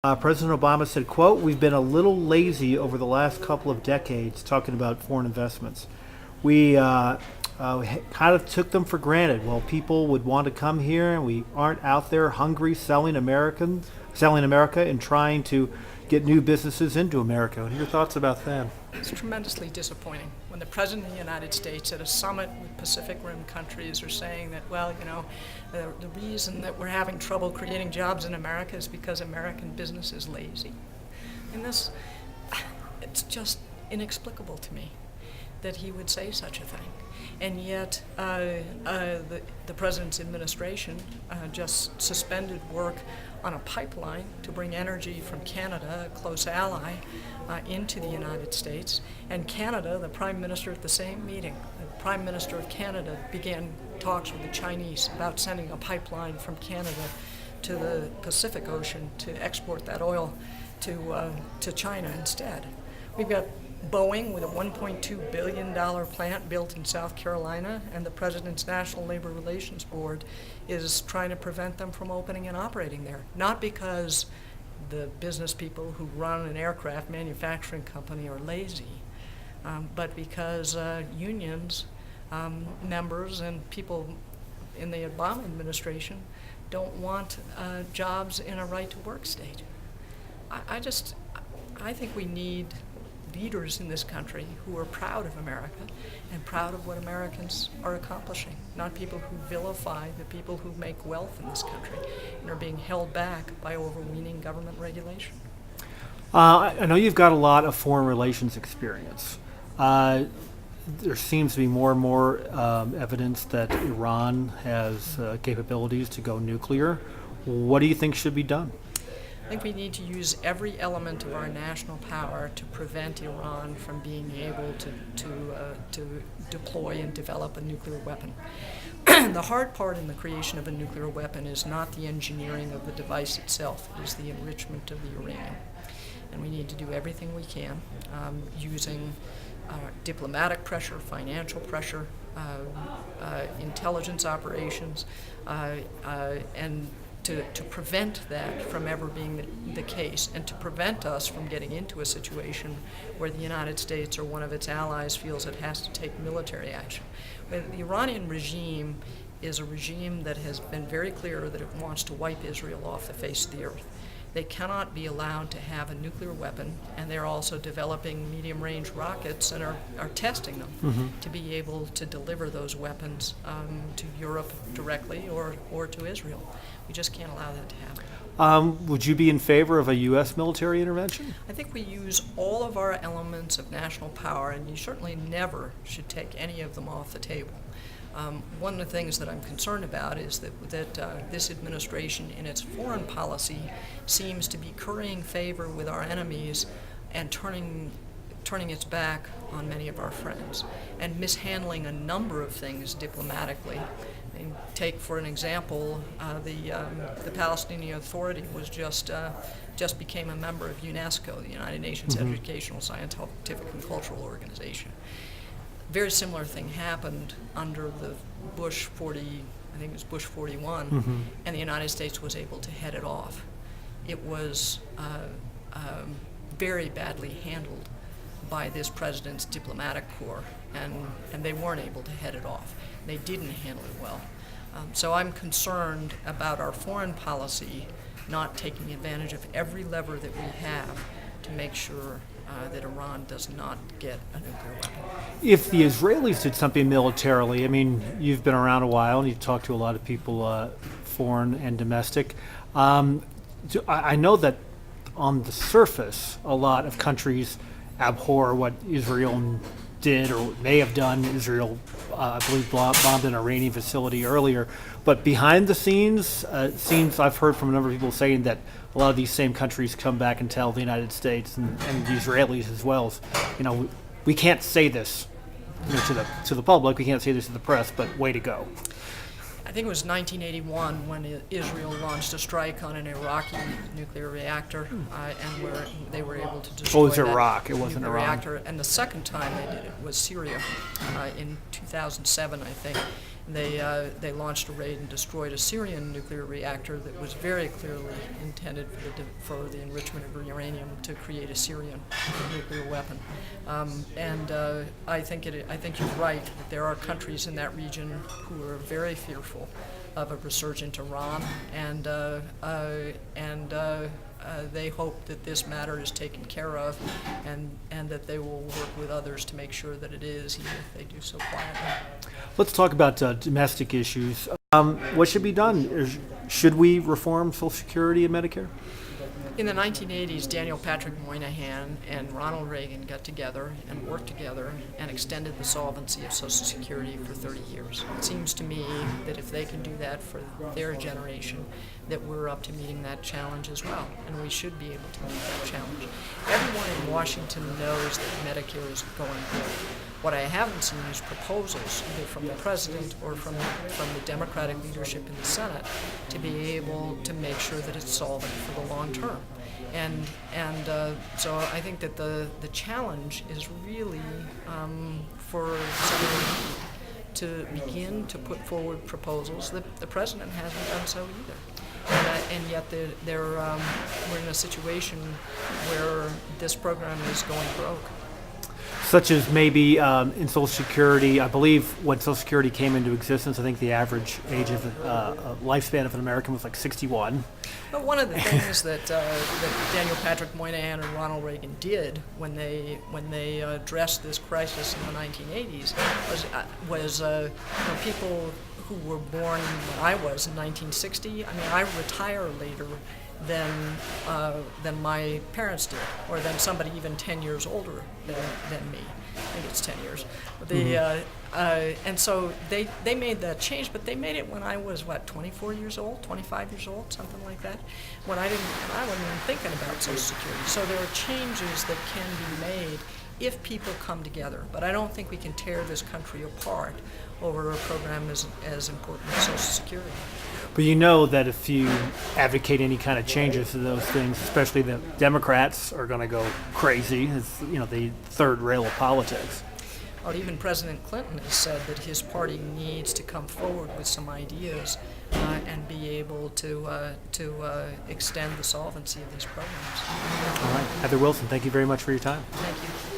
President Obama said, quote, "We've been a little lazy over the last couple of decades talking about foreign investments. We kind of took them for granted. Well, people would want to come here, and we aren't out there hungry selling America and trying to get new businesses into America." What are your thoughts about that? It's tremendously disappointing when the President of the United States at a summit with Pacific Rim countries are saying that, well, the reason that we're having trouble creating jobs in America is because American business is lazy. And it's just inexplicable to me that he would say such a thing. And yet the President's administration just suspended work on a pipeline to bring energy from Canada, a close ally, into the United States. And Canada, the Prime Minister at the same meeting, the Prime Minister of Canada began talks with the Chinese about sending a pipeline from Canada to the Pacific Ocean to export that oil to China instead. We've got Boeing with a $1.2 billion plant built in South Carolina, and the President's National Labor Relations Board is trying to prevent them from opening and operating there. Not because the business people who run an aircraft manufacturing company are lazy, but because unions, members, and people in the Obama administration don't want jobs in a right-to-work state. I think we need leaders in this country who are proud of America and proud of what Americans are accomplishing, not people who vilify the people who make wealth in this country and are being held back by overweening government regulation. I know you've got a lot of foreign relations experience. There seems to be more and more evidence that Iran has capabilities to go nuclear. What do you think should be done? I think we need to use every element of our national power to prevent Iran from being able to deploy and develop a nuclear weapon. The hard part in the creation of a nuclear weapon is not the engineering of the device itself, it is the enrichment of the uranium. And we need to do everything we can using diplomatic pressure, financial pressure, intelligence operations, and to prevent that from ever being the case, and to prevent us from getting into a situation where the United States or one of its allies feels it has to take military action. But the Iranian regime is a regime that has been very clear that it wants to wipe Israel off the face of the earth. They cannot be allowed to have a nuclear weapon, and they're also developing medium-range rockets and are testing them to be able to deliver those weapons to Europe directly or to Israel. We just can't allow that to happen. Would you be in favor of a U.S. military intervention? I think we use all of our elements of national power, and you certainly never should take any of them off the table. One of the things that I'm concerned about is that this administration in its foreign policy seems to be currying favor with our enemies and turning its back on many of our friends and mishandling a number of things diplomatically. And take, for an example, the Palestinian Authority was just became a member of UNESCO, the United Nations Educational, Scientific, and Cultural Organization. Very similar thing happened under the Bush 40, I think it was Bush 41, and the United States was able to head it off. It was very badly handled by this president's diplomatic corps, and they weren't able to head it off. They didn't handle it well. So I'm concerned about our foreign policy not taking advantage of every lever that we have to make sure that Iran does not get a nuclear weapon. If the Israelis did something militarily, I mean, you've been around a while and you've talked to a lot of people, foreign and domestic. I know that on the surface, a lot of countries abhor what Israel did or may have done. Israel, I believe, bombed an Iranian facility earlier. But behind the scenes, it seems I've heard from a number of people saying that a lot of these same countries come back and tell the United States and the Israelis as well, we can't say this to the public, we can't say this to the press, but way to go. I think it was 1981 when Israel launched a strike on an Iraqi nuclear reactor, and where they were able to destroy it was Iraq. It wasn't Iran. Reactor. And the second time they did it was Syria in 2007, I think. They launched a raid and destroyed a Syrian nuclear reactor that was very clearly intended for the enrichment of uranium to create a Syrian nuclear weapon. I think you're right that there are countries in that region who are very fearful of a resurgent Iran, and they hope that this matter is taken care of, and that they will work with others to make sure that it is, even if they do so quietly. Let's talk about domestic issues. What should be done? Should we reform Social Security and Medicare? In the 1980s, Daniel Patrick Moynihan and Ronald Reagan got together and worked together and extended the solvency of Social Security for 30 years. It seems to me that if they can do that for their generation, that we're up to meeting that challenge as well, and we should be able to meet that challenge. Everyone in Washington knows that Medicare is going broke. What I haven't seen is proposals, either from the president or from the Democratic leadership in the Senate, to be able to make sure that it's solvent for the long term. So I think that the challenge is really for somebody to begin to put forward proposals. The president hasn't done so either. And yet we're in a situation where this program is going broke. Such as maybe in Social Security, I believe when Social Security came into existence, I think the average age of lifespan of an American was like 61. But one of the things that Daniel Patrick Moynihan and Ronald Reagan did when they addressed this crisis in the 1980s was people who were born when I was in 1960. I mean, I retire later than my parents did, or than somebody even 10 years older than me. I think it's 10 years. And so they made that change, but they made it when I was, 24 years old, 25 years old, something like that, when I wasn't even thinking about Social Security. So there are changes that can be made if people come together. But I don't think we can tear this country apart over a program as important as Social Security. But you know that if you advocate any kind of changes to those things, especially the Democrats are going to go crazy. It's, the third rail of politics. Well, even President Clinton has said that his party needs to come forward with some ideas and be able to extend the solvency of these programs. All right. Heather Wilson, thank you very much for your time. Thank you. All right.